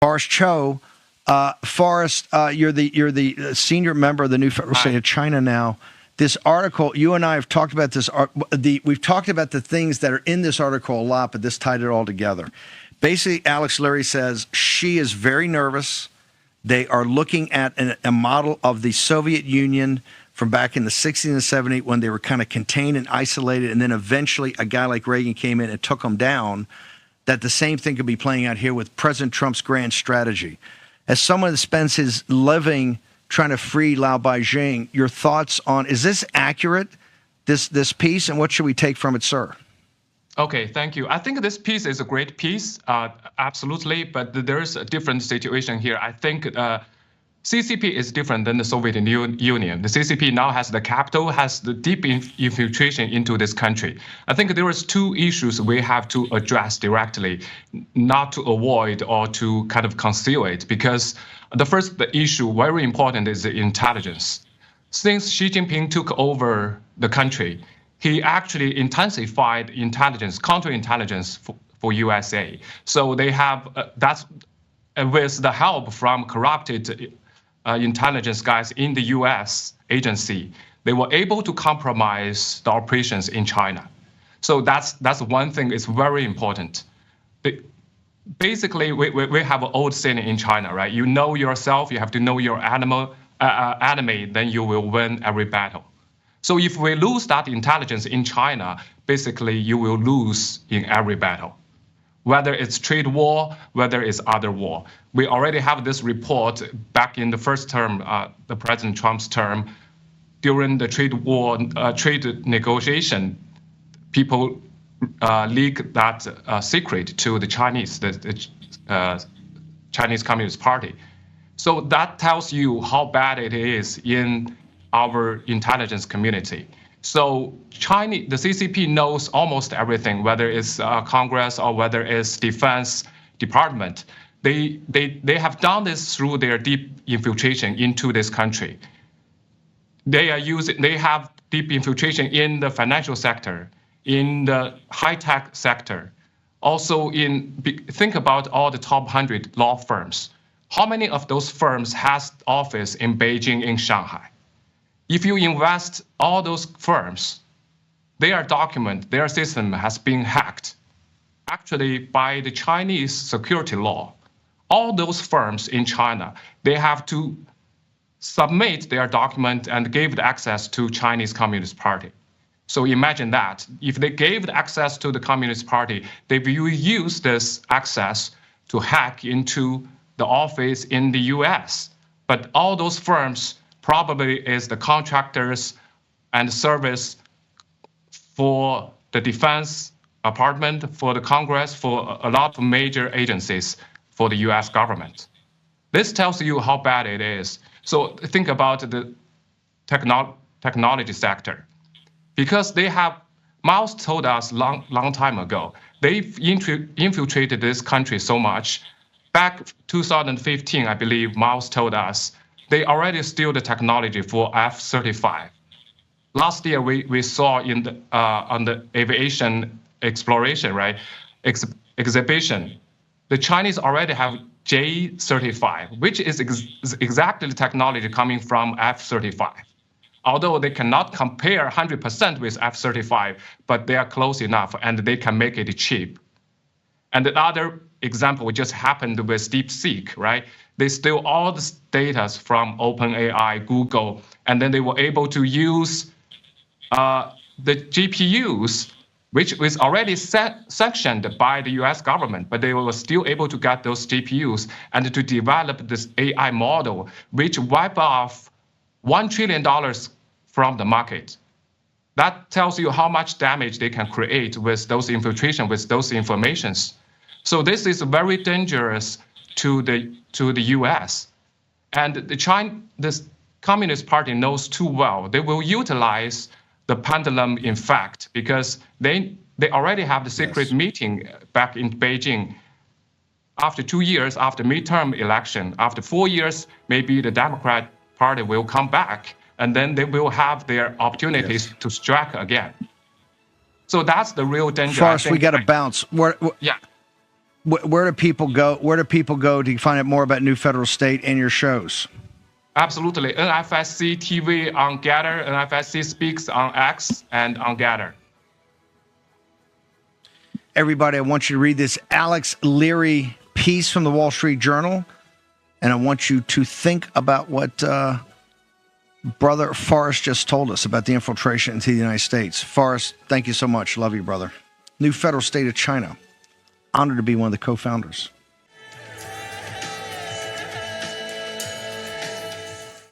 Forrest Cho. Forrest, you're the senior member of the New Federal State of China now. This article, you and I have talked about this. We've talked about the things that are in this article a lot, but this tied it all together. Basically, Alex Lurie says she is very nervous. They are looking at a model of the Soviet Union from back in the 60s and 70s when they were kind of contained and isolated, and then eventually a guy like Reagan came in and took them down, that the same thing could be playing out here with President Trump's grand strategy. As someone that spends his living trying to free Lao Beijing, your thoughts on, is this accurate, this piece, and what should we take from it, sir? Okay, thank you. I think this piece is a great piece, absolutely, but there's a different situation here. I think CCP is different than the Soviet Union. The CCP now has the capital, has the deep infiltration into this country. I think there is two issues we have to address directly, not to avoid or to kind of conceal it, because the issue, very important, is the intelligence. Since Xi Jinping took over the country, he actually intensified intelligence, counterintelligence for USA. So they have, that's with the help from corrupted intelligence guys in the US agency, they were able to compromise the operations in China. So that's one thing is very important. Basically, we have an old saying in China, right? You know yourself, you have to know your enemy, then you will win every battle. So if we lose that intelligence in China, basically you will lose in every battle. Whether it's trade war, whether it's other war. We already have this report back in the first term, the President Trump's term, during the trade war, trade negotiation, people leaked that secret to the Chinese, the Chinese Communist Party. So that tells you how bad it is in our intelligence community. So the CCP knows almost everything, whether it's Congress or whether it's Defense Department. They have done this through their deep infiltration into this country. They have deep infiltration in the financial sector, in the high-tech sector. Also think about all the top 100 law firms. How many of those firms has office in Beijing, in Shanghai? If you invest all those firms, their system has been hacked. Actually, by the Chinese security law, all those firms in China, they have to submit their document and give the access to Chinese Communist Party. So imagine that. If they gave the access to the Communist Party, they will use this access to hack into the office in the US. But all those firms probably is the contractors and service for the Defense Department, for the Congress, for a lot of major agencies for the US government. This tells you how bad it is. So think about the technology sector. Because Mao's told us long time ago, they've infiltrated this country so much. Back 2015, I believe Mao's told us, they already steal the technology for F-35. Last year, we saw on the aviation exploration, right, exhibition, the Chinese already have J-35, which is exactly the technology coming from F-35. Although they cannot compare 100% with F-35, but they are close enough and they can make it cheap. And the other example just happened with DeepSeek, right? They steal all the data from OpenAI, Google, and then they were able to use the GPUs, which was already sanctioned by the US government, but they were still able to get those GPUs and to develop this AI model, which wiped off $1 trillion from the market. That tells you how much damage they can create with those infiltration, with those informations. So this is very dangerous to the US. And this Communist Party knows too well. They will utilize the pendulum effect because they already have the secret meeting back in Beijing. After 2 years, after midterm election, after 4 years, maybe the Democrat Party will come back and then they will have their opportunities to strike again. So that's the real danger. Forrest, we got to bounce. where do people go? Where do people go to find out more about New Federal State and your shows? Absolutely. NFSC TV on Gather, NFSC Speaks on X, and on Gather. Everybody, I want you to read this Alex Leary piece from the Wall Street Journal, and I want you to think about what Brother Forrest just told us about the infiltration into the United States. Forrest, thank you so much. Love you, brother. New Federal State of China. Honored to be one of the co-founders.